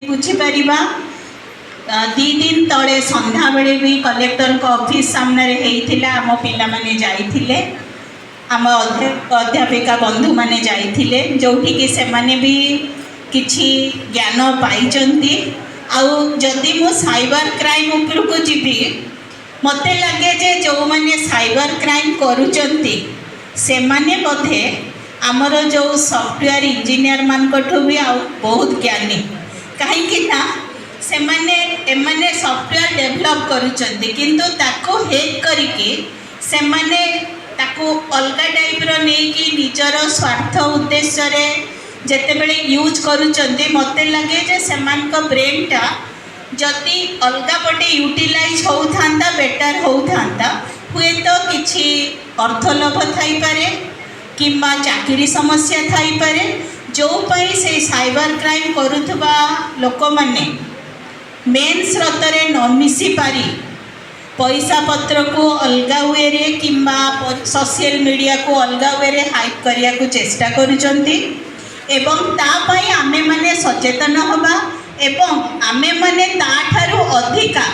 बुझीपर दी दिन तले संध्या बेले भी कलेक्टर ऑफिस सामने होता आम पाने जाइए आम अध्यापिका बंधु मैंने जाइए जो से माने भी किछि ज्ञान पाई जदि मु साइबर क्राइम उपरको जीवी मते लगे जे जो माने साइबर क्राइम करुचंती से माने बोधे आमर जो सॉफ्टवेयर इंजीनियर मानकठू भी बहुत ज्ञानी कहीं ना से माने सॉफ्टवेयर डेवलप करुचंती किंतु ताको हैक करिके से माने ताको अलग टाइप रो नहीं कि निजर स्वार्थ उद्देश्य रे जेतेबेले यूज करुचंती मते लगे जे सेमान को ब्रेन टा जदि अलग पटे यूटिलाइज होता बेटर होता हुए तो किसी अर्थलाभ थी पारे कि चाकरी समस्या थी पारे जो पाई से साइबर क्राइम करुवा लोक मैंने मेन स्रोत न मिसी पारी पैसा पत्र को अलग वे कि सोशल मीडिया को अलग वे हाइप करने को चेष्टा करुचंती एवं तापाई आमे माने सचेतन हवा एवं आमे माने ताठारु अधिका